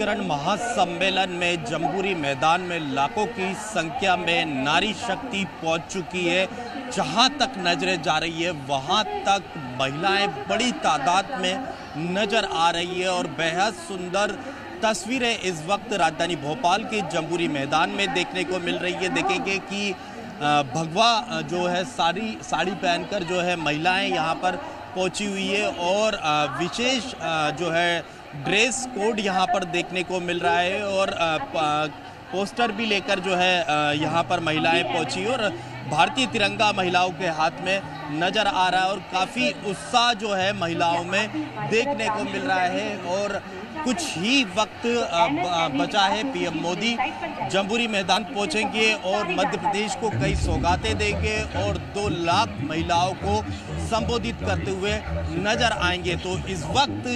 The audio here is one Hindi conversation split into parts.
सशक्तिकरण महासम्मेलन में जम्बूरी मैदान में लाखों की संख्या में नारी शक्ति पहुंच चुकी है। जहां तक नजरें जा रही है वहां तक महिलाएं बड़ी तादाद में नजर आ रही है और बेहद सुंदर तस्वीरें इस वक्त राजधानी भोपाल के जम्बूरी मैदान में देखने को मिल रही है। देखेंगे कि भगवा जो है साड़ी पहनकर जो है महिलाएं यहां पर पहुंची हुई है और विशेष जो है ड्रेस कोड यहां पर देखने को मिल रहा है और पोस्टर भी लेकर जो है यहां पर महिलाएं पहुंची और भारतीय तिरंगा महिलाओं के हाथ में नजर आ रहा है और काफ़ी उत्साह जो है महिलाओं में देखने को मिल रहा है। और कुछ ही वक्त बचा है, पीएम मोदी जम्बूरी मैदान पहुंचेंगे और मध्य प्रदेश को कई सौगातें देंगे और 2 लाख महिलाओं को संबोधित करते हुए नजर आएंगे। तो इस वक्त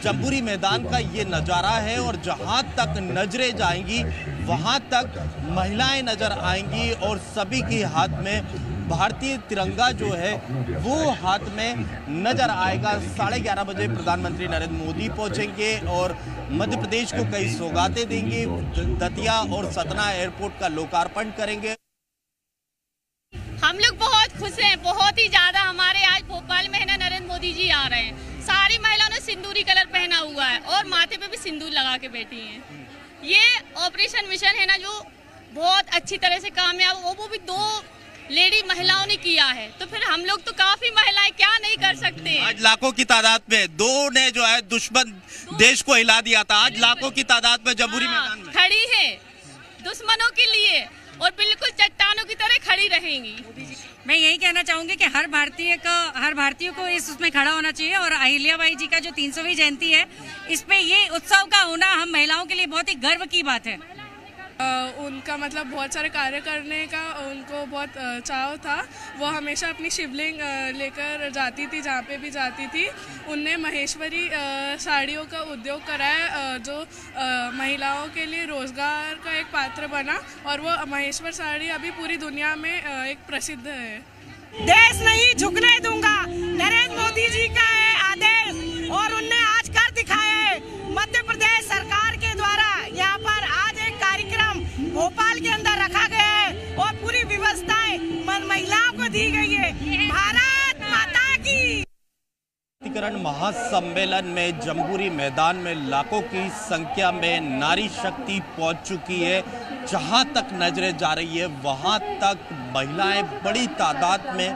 जम्बूरी मैदान का ये नज़ारा है और जहां तक नजरें जाएंगी वहां तक महिलाएं नजर आएंगी और सभी के हाथ में भारतीय तिरंगा जो है वो हाथ में नजर आएगा। 11:30 बजे प्रधानमंत्री नरेंद्र मोदी पहुंचेंगे और मध्य प्रदेश को कई सौगातें देंगे। दतिया और सतना एयरपोर्ट का लोकार्पण करेंगे। हम लोग बहुत खुश हैं, बहुत ही ज्यादा। हमारे आज भोपाल में है ना नरेंद्र मोदी जी आ रहे हैं। सारी महिलाओं ने सिंदूरी कलर पहना हुआ है और माथे पे भी सिंदूर लगा के बैठी हैं। ये ऑपरेशन मिशन है ना जो बहुत अच्छी तरह से कामयाब, वो भी 2 लेडी महिलाओं ने किया है। तो फिर हम लोग तो काफी महिलाएं क्या नहीं कर सकते। आज लाखों की तादाद में 2 ने जो है दुश्मन देश को हिला दिया था। आज लाखों की तादाद में जम्बूरी मैदान में खड़ी है दुश्मनों के लिए और बिल्कुल चट्टानों की तरह खड़ी रहेंगी। मैं यही कहना चाहूंगी कि हर भारतीय को उसमें खड़ा होना चाहिए और अहिल्याबाई जी का जो 300वीं जयंती है इस पे ये उत्सव का होना हम महिलाओं के लिए बहुत ही गर्व की बात है। उनका मतलब बहुत सारे कार्य करने का उनको बहुत चाव था। वो हमेशा अपनी शिवलिंग लेकर जाती थी जहाँ पे भी जाती थी। उनने महेश्वरी साड़ियों का उद्योग कराया जो महिलाओं के लिए रोजगार का एक पात्र बना और वो महेश्वर साड़ी अभी पूरी दुनिया में एक प्रसिद्ध है। देश नहीं झुकने दूंगा, नरेंद्र मोदी जी का है आदेश और उनने आज कर दिखाया है। मध्य प्रदेश सरकार के द्वारा यहाँ पर आज एक कार्यक्रम भोपाल के अंदर रखा गया है और पूरी व्यवस्थाएं महिलाओं को दी गई है। भारत माता की। सशक्तिकरण महासम्मेलन में जम्बूरी मैदान में लाखों की संख्या में नारी शक्ति पहुंच चुकी है। जहां तक नजरें जा रही है वहां तक महिलाएं बड़ी तादाद में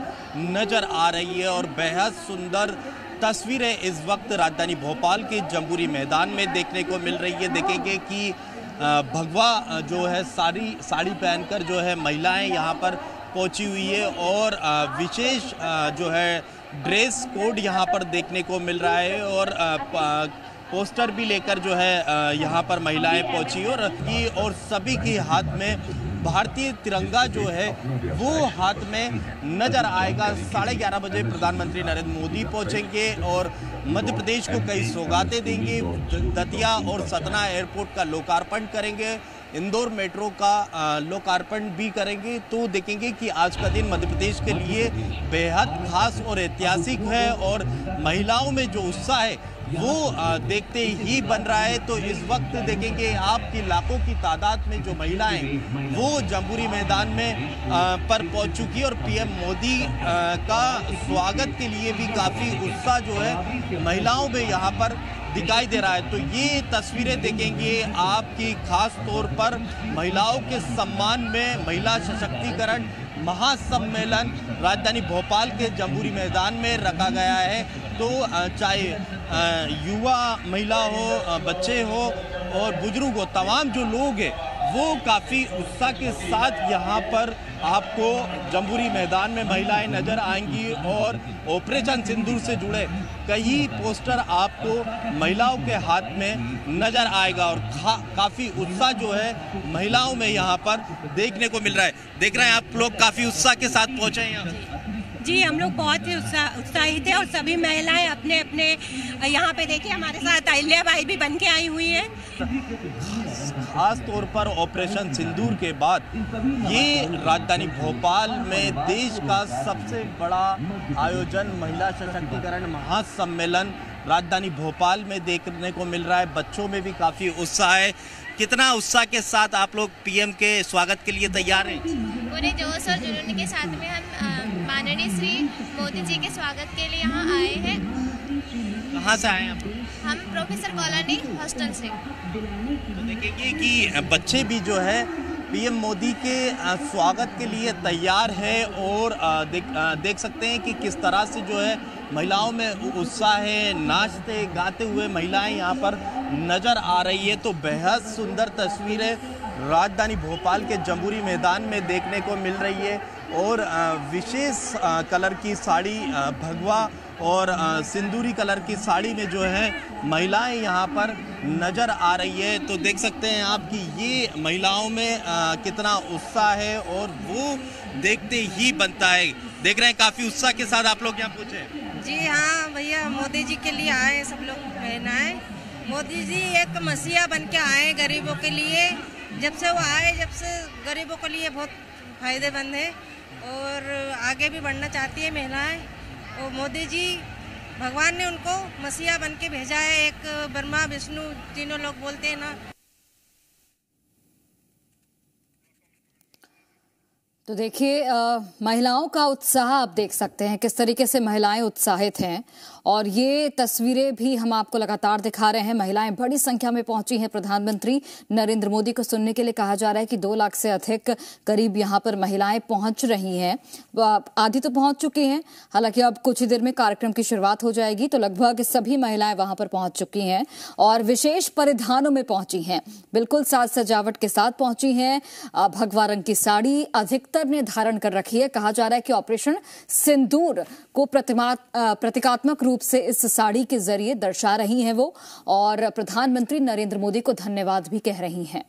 नजर आ रही है और बेहद सुंदर तस्वीरें इस वक्त राजधानी भोपाल के जम्बूरी मैदान में देखने को मिल रही है। देखेंगे कि भगवा जो है साड़ी पहनकर जो है महिलाएं यहां पर पहुंची हुई है और विशेष जो है ड्रेस कोड यहां पर देखने को मिल रहा है और पोस्टर भी लेकर जो है यहां पर महिलाएं पहुंची और सभी के हाथ में भारतीय तिरंगा जो है वो हाथ में नजर आएगा। 11:30 बजे प्रधानमंत्री नरेंद्र मोदी पहुंचेंगे और मध्य प्रदेश को कई सौगातें देंगे। दतिया और सतना एयरपोर्ट का लोकार्पण करेंगे। इंदौर मेट्रो का लोकार्पण भी करेंगे। तो देखेंगे कि आज का दिन मध्य प्रदेश के लिए बेहद खास और ऐतिहासिक है और महिलाओं में जो उत्साह है वो देखते ही बन रहा है। तो इस वक्त देखेंगे आपकी लाखों की तादाद में जो महिलाएं वो जम्बूरी मैदान में पर पहुंच चुकी है और पीएम मोदी का स्वागत के लिए भी काफ़ी उत्साह जो है महिलाओं में यहाँ पर दिखाई दे रहा है। तो ये तस्वीरें देखेंगे आपकी खास तौर पर महिलाओं के सम्मान में महिला सशक्तिकरण महासम्मेलन राजधानी भोपाल के जम्बूरी मैदान में रखा गया है। तो चाहे युवा महिला हो, बच्चे हो और बुजुर्ग हो, तमाम जो लोग हैं वो काफ़ी उत्साह के साथ यहाँ पर आपको जम्बूरी मैदान में महिलाएं नजर आएंगी और ऑपरेशन सिंदूर से जुड़े कई पोस्टर आपको महिलाओं के हाथ में नजर आएगा और काफ़ी उत्साह जो है महिलाओं में यहाँ पर देखने को मिल रहा है। देख रहे हैं आप लोग काफ़ी उत्साह के साथ पहुँचे हैं यहाँ। जी, हम लोग बहुत ही उत्साहित हैं और सभी महिलाएं अपने अपने यहाँ पे देखिए हमारे साथ अहिल्याबाई भी बन के आई हुई हैं। खास तौर पर ऑपरेशन सिंदूर के बाद ये राजधानी भोपाल में देश का सबसे बड़ा आयोजन महिला सशक्तिकरण महासम्मेलन राजधानी भोपाल में देखने को मिल रहा है। बच्चों में भी काफ़ी उत्साह है। कितना उत्साह के साथ आप लोग पीएम के स्वागत के लिए तैयार हैं? पूरे जोश और जुनून के साथ में हम माननीय श्री मोदी जी के स्वागत के लिए यहाँ आए हैं। कहाँ से आए हैं हम प्रोफेसर कॉलोनी हॉस्टल से। तो देखेंगे कि बच्चे भी जो है पीएम मोदी के स्वागत के लिए तैयार है और देख सकते हैं कि किस तरह से जो है महिलाओं में उत्साह है। नाचते गाते हुए महिलाएं यहाँ पर नज़र आ रही है। तो बेहद सुंदर तस्वीरें राजधानी भोपाल के जम्बूरी मैदान में देखने को मिल रही है और विशेष कलर की साड़ी भगवा और सिंदूरी कलर की साड़ी में जो है महिलाएं यहाँ पर नज़र आ रही है। तो देख सकते हैं आप कि ये महिलाओं में कितना उत्साह है और वो देखते ही बनता है। देख रहे हैं काफ़ी उत्साह के साथ आप लोग यहाँ पहुँचे। जी हाँ भैया, मोदी जी के लिए आए सब लोग पहनाए। मोदी जी एक मसीहा बन के आए गरीबों के लिए। जब से वो आए जब से गरीबों के लिए बहुत फायदेमंद है और आगे भी बढ़ना चाहती है महिलाएं। और मोदी जी भगवान ने उनको मसीहा बन के भेजा है। एक ब्रह्मा विष्णु तीनों लोग बोलते हैं ना। तो देखिए महिलाओं का उत्साह आप देख सकते हैं किस तरीके से महिलाएं उत्साहित हैं और ये तस्वीरें भी हम आपको लगातार दिखा रहे हैं। महिलाएं बड़ी संख्या में पहुंची हैं प्रधानमंत्री नरेंद्र मोदी को सुनने के लिए। कहा जा रहा है कि 2 लाख से अधिक करीब यहां पर महिलाएं पहुंच रही हैं। आधी तो पहुंच चुकी हैं, हालांकि अब कुछ ही देर में कार्यक्रम की शुरुआत हो जाएगी। तो लगभग सभी महिलाएं वहां पर पहुंच चुकी हैं और विशेष परिधानों में पहुंची हैं, बिल्कुल साज सजावट के साथ पहुंची हैं। भगवा रंग की साड़ी अधिकतर ने धारण कर रखी है। कहा जा रहा है कि ऑपरेशन सिंदूर को प्रतीकात्मक रूप से इस साड़ी के जरिए दर्शा रही हैं वो और प्रधानमंत्री नरेंद्र मोदी को धन्यवाद भी कह रही हैं।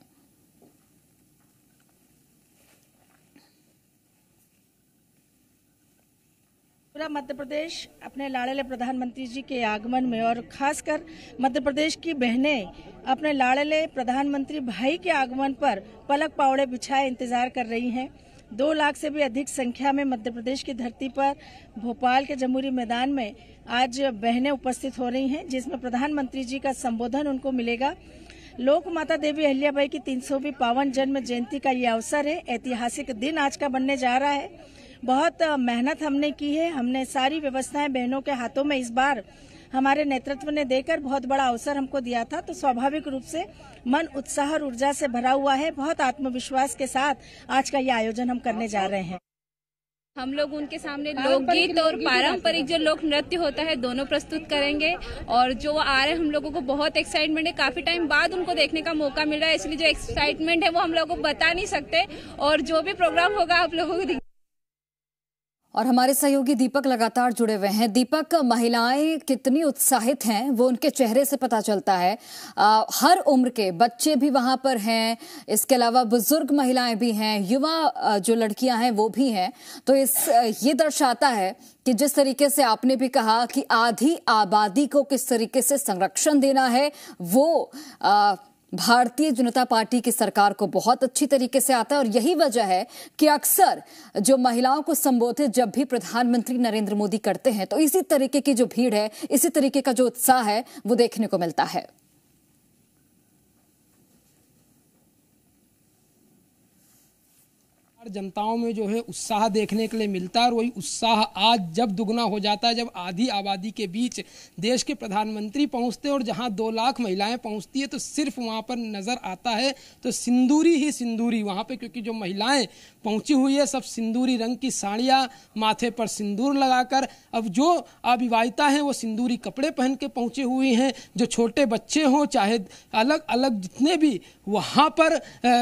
पूरा मध्य प्रदेश अपने लाड़ले प्रधानमंत्री जी के आगमन में और खासकर मध्य प्रदेश की बहनें अपने लाड़ले प्रधानमंत्री भाई के आगमन पर पलक पावड़े बिछाए इंतजार कर रही हैं। 2 लाख से भी अधिक संख्या में मध्य प्रदेश की धरती पर भोपाल के जम्बूरी मैदान में आज बहनें उपस्थित हो रही हैं, जिसमें प्रधानमंत्री जी का संबोधन उनको मिलेगा। लोक माता देवी अहिल्याबाई की 300वीं पावन जन्म जयंती का ये अवसर है। ऐतिहासिक दिन आज का बनने जा रहा है। बहुत मेहनत हमने की है। हमने सारी व्यवस्थाएं बहनों के हाथों में इस बार हमारे नेतृत्व ने देकर बहुत बड़ा अवसर हमको दिया था। तो स्वाभाविक रूप से मन उत्साह और ऊर्जा से भरा हुआ है। बहुत आत्मविश्वास के साथ आज का ये आयोजन हम करने जा रहे हैं। हम लोग उनके सामने लोकगीत और पारंपरिक जो लोक नृत्य होता है दोनों प्रस्तुत करेंगे और जो आ रहे हम लोगों को बहुत एक्साइटमेंट है। काफी टाइम बाद उनको देखने का मौका मिल रहा है, इसलिए जो एक्साइटमेंट है वो हम लोगों को बता नहीं सकते और जो भी प्रोग्राम होगा आप लोगों को। और हमारे सहयोगी दीपक लगातार जुड़े हुए हैं। दीपक, महिलाएं कितनी उत्साहित हैं वो उनके चेहरे से पता चलता है। हर उम्र के बच्चे भी वहां पर हैं, इसके अलावा बुजुर्ग महिलाएं भी हैं, युवा जो लड़कियां हैं वो भी हैं। तो ये दर्शाता है कि जिस तरीके से आपने भी कहा कि आधी आबादी को किस तरीके से संरक्षण देना है वो भारतीय जनता पार्टी की सरकार को बहुत अच्छी तरीके से आता है। और यही वजह है कि अक्सर जो महिलाओं को संबोधित जब भी प्रधानमंत्री नरेंद्र मोदी करते हैं तो इसी तरीके की जो भीड़ है, इसी तरीके का जो उत्साह है वो देखने को मिलता है। जनताओं में जो है उत्साह देखने के लिए मिलता है और वही उत्साह आज जब दुगना हो जाता है जब आधी आबादी के बीच देश के प्रधानमंत्री पहुंचते हैं और जहां 2 लाख महिलाएं पहुंचती है तो सिर्फ वहां पर नज़र आता है तो सिंदूरी ही सिंदूरी वहां पे, क्योंकि जो महिलाएं पहुंची हुई है सब सिंदूरी रंग की साड़ियां, माथे पर सिंदूर लगाकर। अब जो अविवाहिता हैं वो सिंदूरी कपड़े पहन के पहुंचे हुए हैं। जो छोटे बच्चे हों चाहे अलग अलग जितने भी वहां पर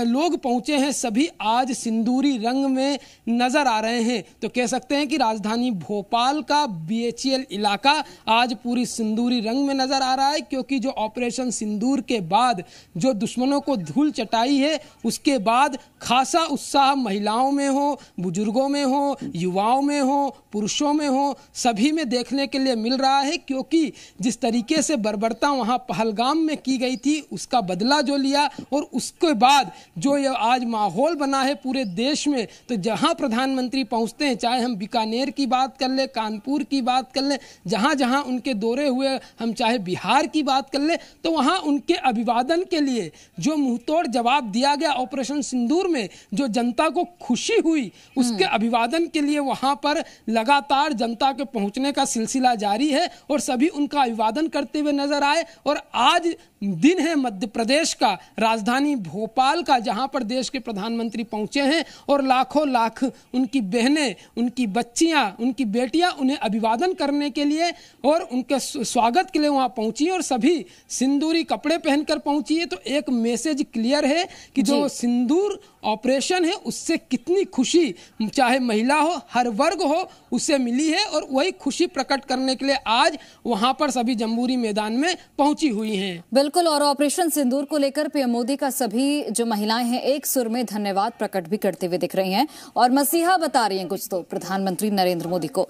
लोग पहुंचे हैं सभी आज सिंदूरी रंग में नजर आ रहे हैं। तो कह सकते हैं कि राजधानी भोपाल का BHEL इलाका आज पूरी सिंदूरी रंग में नजर आ रहा है, क्योंकि जो ऑपरेशन सिंदूर के बाद जो दुश्मनों को धूल चटाई है उसके बाद खासा उत्साह महिलाओं में हो, बुजुर्गों में हो, युवाओं में हो, पुरुषों में हो, सभी में देखने के लिए मिल रहा है। क्योंकि जिस तरीके से बर्बरता वहां पहलगाम में की गई थी उसका बदला जो लिया और उसके बाद जो ये आज माहौल बना है पूरे देश देश में, तो जहां प्रधानमंत्री पहुंचते हैं, चाहे हम बीकानेर की बात कर ले, कानपुर की बात कर ले, जहां जहां उनके दौरे हुए, हम चाहे बिहार की बात कर ले, तो वहां उनके अभिवादन के लिए जो मुंहतोड़ जवाब दिया गया ऑपरेशन सिंदूर में, जो जनता को खुशी हुई, उसके अभिवादन के लिए वहां पर लगातार जनता के पहुंचने का सिलसिला जारी है और सभी उनका अभिवादन करते हुए नजर आए। और आज दिन है मध्य प्रदेश का, राजधानी भोपाल का, जहां पर देश के प्रधानमंत्री पहुंचे हैं और लाखों लाख उनकी बहनें, उनकी बच्चियां, उनकी बेटियां उन्हें अभिवादन करने के लिए और उनके स्वागत के लिए वहां पहुंची और सभी सिंदूरी कपड़े पहनकर पहुंची है। तो एक मैसेज क्लियर है कि जो सिंदूर ऑपरेशन है उससे कितनी खुशी चाहे महिला हो, हर वर्ग हो, उससे मिली है और वही खुशी प्रकट करने के लिए आज वहां पर सभी जम्बूरी मैदान में पहुंची हुई हैं। बिल्कुल, और ऑपरेशन सिंदूर को लेकर पीएम मोदी का सभी जो महिलाएं हैं एक सुर में धन्यवाद प्रकट भी करते हुए दिख रही हैं और मसीहा बता रही हैं कुछ तो प्रधानमंत्री नरेंद्र मोदी को।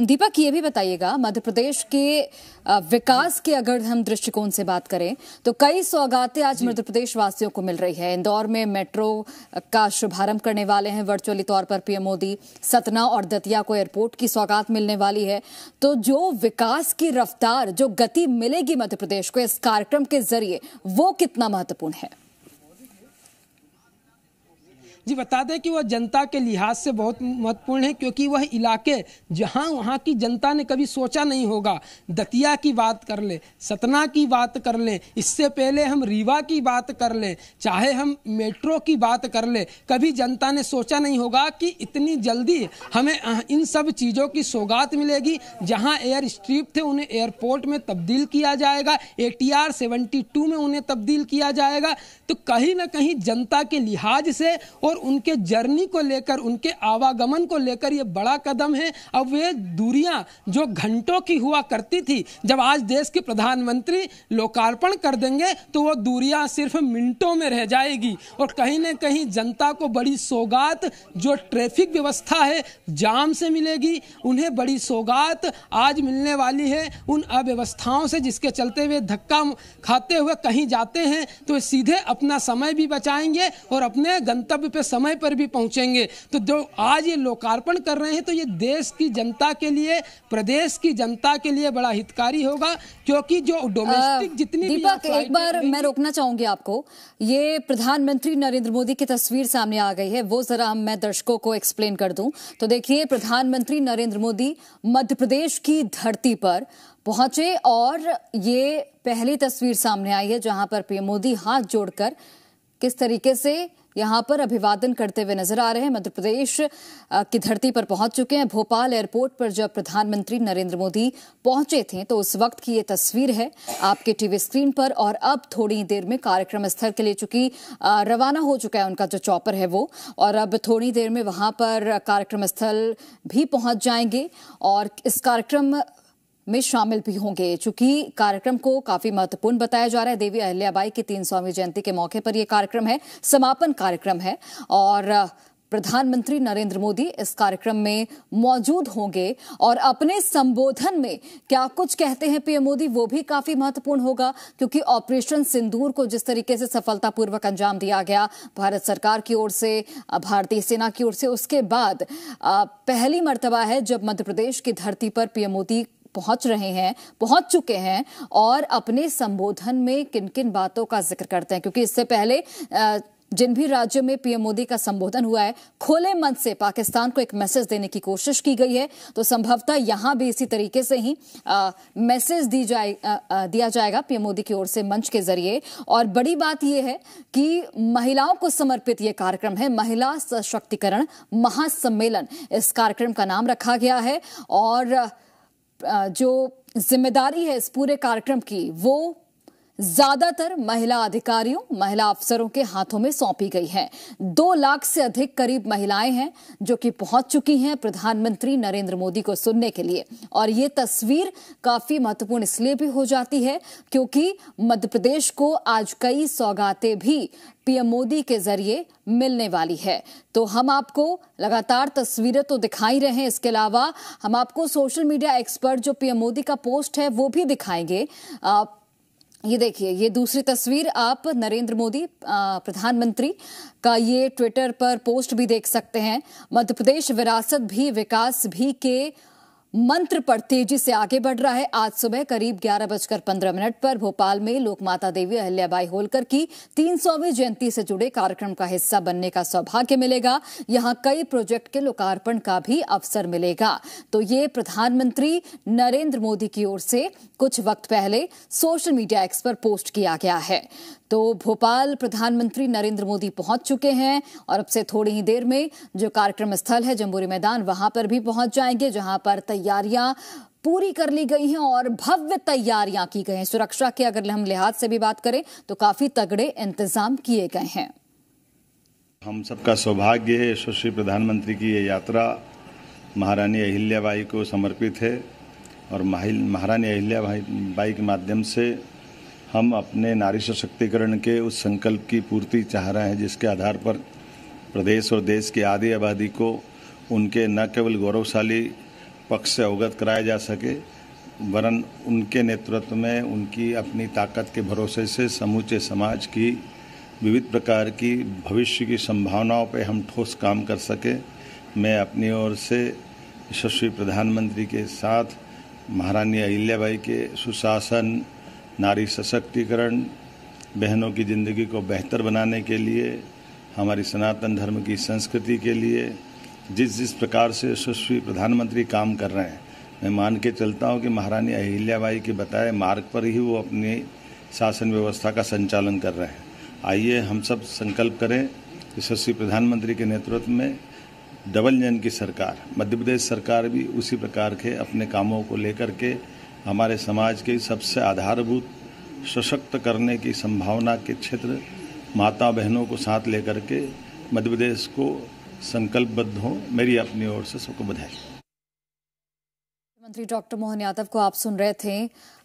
दीपक, ये भी बताइएगा, मध्य प्रदेश के विकास के अगर हम दृष्टिकोण से बात करें तो कई सौगातें आज मध्य प्रदेश वासियों को मिल रही है। इंदौर में मेट्रो का शुभारंभ करने वाले हैं वर्चुअली तौर पर पीएम मोदी, सतना और दतिया को एयरपोर्ट की सौगात मिलने वाली है। तो जो विकास की रफ्तार, जो गति मिलेगी मध्य प्रदेश को इस कार्यक्रम के जरिए, वो कितना महत्वपूर्ण है? जी बता दें कि वह जनता के लिहाज से बहुत महत्वपूर्ण है, क्योंकि वह इलाके जहां वहां की जनता ने कभी सोचा नहीं होगा। दतिया की बात कर ले, सतना की बात कर ले, इससे पहले हम रीवा की बात कर ले, चाहे हम मेट्रो की बात कर ले, कभी जनता ने सोचा नहीं होगा कि इतनी जल्दी हमें इन सब चीज़ों की सौगात मिलेगी। जहां एयर स्ट्रिप थे उन्हें एयरपोर्ट में तब्दील किया जाएगा, ATR 72 में उन्हें तब्दील किया जाएगा। तो कहीं ना कहीं जनता के लिहाज से और उनके जर्नी को लेकर, उनके आवागमन को लेकर ये बड़ा कदम है। अब वे दूरियां जो घंटों की हुआ करती थी, जब आज देश के प्रधानमंत्री लोकार्पण कर देंगे तो वो दूरियां सिर्फ मिनटों में रह जाएगी और कहीं ना कहीं जनता को बड़ी सौगात, जो ट्रैफिक व्यवस्था है जाम से मिलेगी, उन्हें बड़ी सौगात आज मिलने वाली है उन अव्यवस्थाओं से, जिसके चलते वे धक्का खाते हुए कहीं जाते हैं तो सीधे अपना समय भी बचाएंगे और अपने गंतव्य पे समय पर भी पहुंचेंगे। तो जो आज ये लोकार्पण कर रहे हैं तो ये देश की जनता के लिए, प्रदेश की जनता के लिए बड़ा हितकारी होगा, क्योंकि जो डोमेस्टिक जितनी दीपक, एक बार मैं रोकना चाहूंगी आपको। ये प्रधानमंत्री नरेंद्र मोदी की तस्वीर सामने आ गई है, वो जरा मैं दर्शकों को एक्सप्लेन कर दूं। तो देखिए, प्रधानमंत्री नरेंद्र मोदी मध्य प्रदेश की धरती पर पहुंचे और ये पहली तस्वीर सामने आई है जहां पर पीएम मोदी हाथ जोड़कर किस तरीके से यहां पर अभिवादन करते हुए नजर आ रहे हैं। मध्य प्रदेश की धरती पर पहुंच चुके हैं। भोपाल एयरपोर्ट पर जब प्रधानमंत्री नरेंद्र मोदी पहुंचे थे तो उस वक्त की ये तस्वीर है आपके टीवी स्क्रीन पर। और अब थोड़ी देर में कार्यक्रम स्थल के लिए चूंकि रवाना हो चुका है उनका जो चॉपर है वो, और अब थोड़ी देर में वहां पर कार्यक्रम स्थल भी पहुंच जाएंगे और इस कार्यक्रम में शामिल भी होंगे। चूंकि कार्यक्रम को काफी महत्वपूर्ण बताया जा रहा है, देवी अहिल्याबाई की 300वीं जयंती के मौके पर यह कार्यक्रम है, समापन कार्यक्रम है और प्रधानमंत्री नरेंद्र मोदी इस कार्यक्रम में मौजूद होंगे और अपने संबोधन में क्या कुछ कहते हैं पीएम मोदी वो भी काफी महत्वपूर्ण होगा, क्योंकि ऑपरेशन सिंदूर को जिस तरीके से सफलतापूर्वक अंजाम दिया गया भारत सरकार की ओर से, भारतीय सेना की ओर से, उसके बाद पहली मर्तबा है जब मध्य प्रदेश की धरती पर पीएम मोदी पहुंच रहे हैं, पहुंच चुके हैं और अपने संबोधन में किन किन बातों का जिक्र करते हैं। क्योंकि इससे पहले जिन भी राज्यों में पीएम मोदी का संबोधन हुआ है, खुले मन से पाकिस्तान को एक मैसेज देने की कोशिश की गई है, तो संभवतः यहां भी इसी तरीके से ही मैसेज दिया जाएगा पीएम मोदी की ओर से मंच के जरिए। और बड़ी बात यह है कि महिलाओं को समर्पित यह कार्यक्रम है, महिला सशक्तिकरण महासम्मेलन इस कार्यक्रम का नाम रखा गया है और जो जिम्मेदारी है इस पूरे कार्यक्रम की वो ज्यादातर महिला अधिकारियों, महिला अफसरों के हाथों में सौंपी गई है। 2 लाख से अधिक करीब महिलाएं हैं जो कि पहुंच चुकी हैं प्रधानमंत्री नरेंद्र मोदी को सुनने के लिए। और ये तस्वीर काफी महत्वपूर्ण इसलिए भी हो जाती है क्योंकि मध्य प्रदेश को आज कई सौगातें भी पीएम मोदी के जरिए मिलने वाली है। तो हम आपको लगातार तस्वीरें तो दिखाई रहे हैं, इसके अलावा हम आपको सोशल मीडिया एक्सपर्ट जो पीएम मोदी का पोस्ट है वो भी दिखाएंगे। ये देखिए, ये दूसरी तस्वीर आप नरेंद्र मोदी प्रधानमंत्री का ये ट्विटर पर पोस्ट भी देख सकते हैं। मध्य प्रदेश विरासत भी विकास भी के मंत्र पर तेजी से आगे बढ़ रहा है। आज सुबह करीब 11:15 पर भोपाल में लोकमाता देवी अहिल्याबाई होलकर की 300वीं जयंती से जुड़े कार्यक्रम का हिस्सा बनने का सौभाग्य मिलेगा। यहां कई प्रोजेक्ट के लोकार्पण का भी अवसर मिलेगा। तो ये प्रधानमंत्री नरेंद्र मोदी की ओर से कुछ वक्त पहले सोशल मीडिया एक्स पर पोस्ट किया गया है। तो भोपाल प्रधानमंत्री नरेंद्र मोदी पहुंच चुके हैं और अब से थोड़ी ही देर में जो कार्यक्रम स्थल है जम्बूरी मैदान, वहां पर भी पहुंच जाएंगे, जहां पर तैयारियां पूरी कर ली गई हैं और भव्य तैयारियां की गई हैं। सुरक्षा के अगर हम लिहाज से भी बात करें तो काफी तगड़े इंतजाम किए गए हैं। हम सबका सौभाग्य है, यशस्वी प्रधानमंत्री की ये यात्रा महारानी अहिल्याबाई को समर्पित है और महारानी अहिल्याबाई के माध्यम से हम अपने नारी सशक्तिकरण के उस संकल्प की पूर्ति चाह रहे हैं, जिसके आधार पर प्रदेश और देश की आधी आबादी को उनके न केवल गौरवशाली पक्ष से अवगत कराया जा सके, वरन उनके नेतृत्व में उनकी अपनी ताकत के भरोसे से समूचे समाज की विविध प्रकार की भविष्य की संभावनाओं पर हम ठोस काम कर सके। मैं अपनी ओर से यशस्वी प्रधानमंत्री के साथ महारानी अहिल्याबाई के सुशासन, नारी सशक्तिकरण, बहनों की ज़िंदगी को बेहतर बनाने के लिए, हमारी सनातन धर्म की संस्कृति के लिए जिस प्रकार से यशस्वी प्रधानमंत्री काम कर रहे हैं, मैं मान के चलता हूं कि महारानी अहिल्याबाई के बताए मार्ग पर ही वो अपनी शासन व्यवस्था का संचालन कर रहे हैं। आइए हम सब संकल्प करें, यशस्वी प्रधानमंत्री के नेतृत्व में डबल इंजन की सरकार, मध्य प्रदेश सरकार भी उसी प्रकार के अपने कामों को लेकर के हमारे समाज के सबसे आधारभूत सशक्त करने की संभावना के क्षेत्र माता बहनों को साथ लेकर के मध्य प्रदेश को संकल्पबद्ध हो। मेरी अपनी ओर से सबको बधाई। मंत्री डॉक्टर मोहन यादव को आप सुन रहे थे,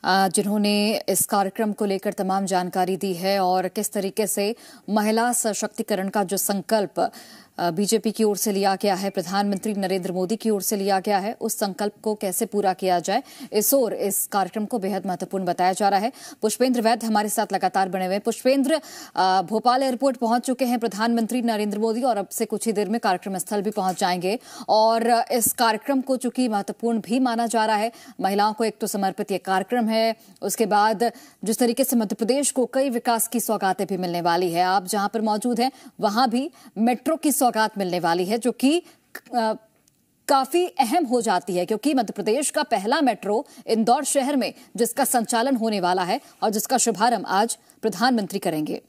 जिन्होंने इस कार्यक्रम को लेकर तमाम जानकारी दी है और किस तरीके से महिला सशक्तिकरण का जो संकल्प बीजेपी की ओर से लिया गया है, प्रधानमंत्री नरेंद्र मोदी की ओर से लिया गया है, उस संकल्प को कैसे पूरा किया जाए, इस ओर इस कार्यक्रम को बेहद महत्वपूर्ण बताया जा रहा है। पुष्पेंद्र वैद्य हमारे साथ लगातार बने हुए। पुष्पेंद्र, भोपाल एयरपोर्ट पहुंच चुके हैं प्रधानमंत्री नरेंद्र मोदी और अब से कुछ ही देर में कार्यक्रम स्थल भी पहुंच जाएंगे और इस कार्यक्रम को चूंकि महत्वपूर्ण भी माना जा रहा है, महिलाओं को एक तो समर्पित ये कार्यक्रम है, उसके बाद जिस तरीके से मध्य प्रदेश को कई विकास की सौगातें भी मिलने वाली है, आप जहां पर मौजूद हैं वहां भी मेट्रो की सौगात मिलने वाली है, जो कि काफी अहम हो जाती है क्योंकि मध्य प्रदेश का पहला मेट्रो इंदौर शहर में जिसका संचालन होने वाला है और जिसका शुभारंभ आज प्रधानमंत्री करेंगे।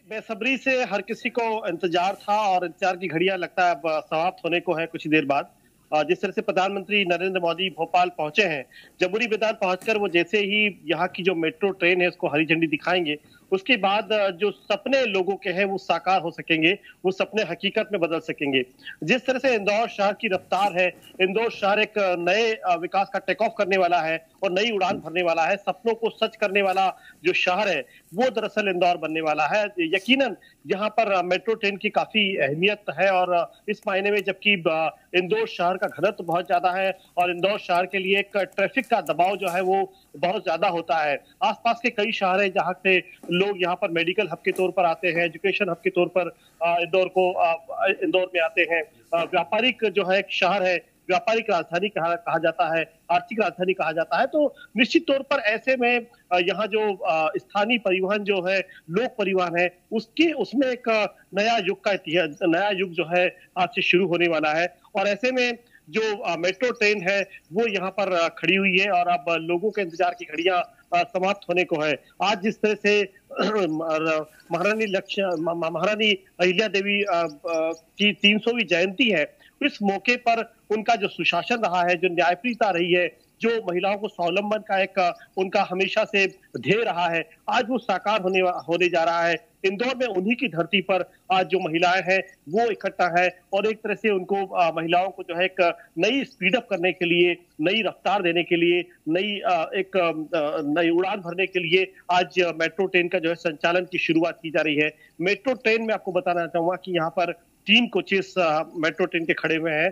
बेसब्री से हर किसी को इंतजार था और इंतजार की घड़ियां लगता है अब समाप्त होने को है कुछ ही देर बाद। जिस तरह से प्रधानमंत्री नरेंद्र मोदी भोपाल पहुंचे हैं, जम्बूरी मैदान पहुंचकर वो जैसे ही यहाँ की जो मेट्रो ट्रेन है उसको हरी झंडी दिखाएंगे, उसके बाद जो सपने लोगों के हैं वो साकार हो सकेंगे, वो सपने हकीकत में बदल सकेंगे। जिस तरह से इंदौर शहर की रफ्तार है, इंदौर शहर एक नए विकास का टेक ऑफ करने वाला है और नई उड़ान भरने वाला है, सपनों को सच करने वाला जो शहर है वो दरअसल इंदौर बनने वाला है। यकीनन यहाँ पर मेट्रो ट्रेन की काफी अहमियत है और इस मायने में जबकि इंदौर शहर का घनत्व बहुत ज्यादा है और इंदौर शहर के लिए एक ट्रैफिक का दबाव जो है वो बहुत ज्यादा होता है। आसपास के कई शहर है जहाँ से लोग यहाँ पर मेडिकल हब के तौर पर आते हैं, एजुकेशन हब के तौर पर इंदौर में आते हैं। व्यापारिक जो है एक शहर है, व्यापारिक राजधानी कहा जाता है, आर्थिक राजधानी कहा जाता है। तो निश्चित तौर पर ऐसे में यहाँ जो स्थानीय परिवहन जो है, लोक परिवहन है, उसमें एक नया युग जो है आज से शुरू होने वाला है और ऐसे में जो मेट्रो ट्रेन है वो यहाँ पर खड़ी हुई है और अब लोगों के इंतजार की घड़ियां समाप्त होने को है। आज जिस तरह से महारानी अहिल्या देवी की 300वीं जयंती है, इस मौके पर उनका जो सुशासन रहा है, जो न्यायप्रियता रही है, जो महिलाओं को स्वावलंबन का एक उनका हमेशा से ध्येय रहा है, आज वो साकार होने जा रहा है। इंदौर में उन्हीं की धरती पर आज जो महिलाएं हैं वो इकट्ठा है और एक तरह से उनको महिलाओं को जो है एक नई स्पीडअप करने के लिए, नई रफ्तार देने के लिए, नई उड़ान भरने के लिए आज मेट्रो ट्रेन का जो है संचालन की शुरुआत की जा रही है। मेट्रो ट्रेन में आपको बताना चाहूंगा कि यहाँ पर 3 कोचेस मेट्रो ट्रेन के खड़े हुए हैं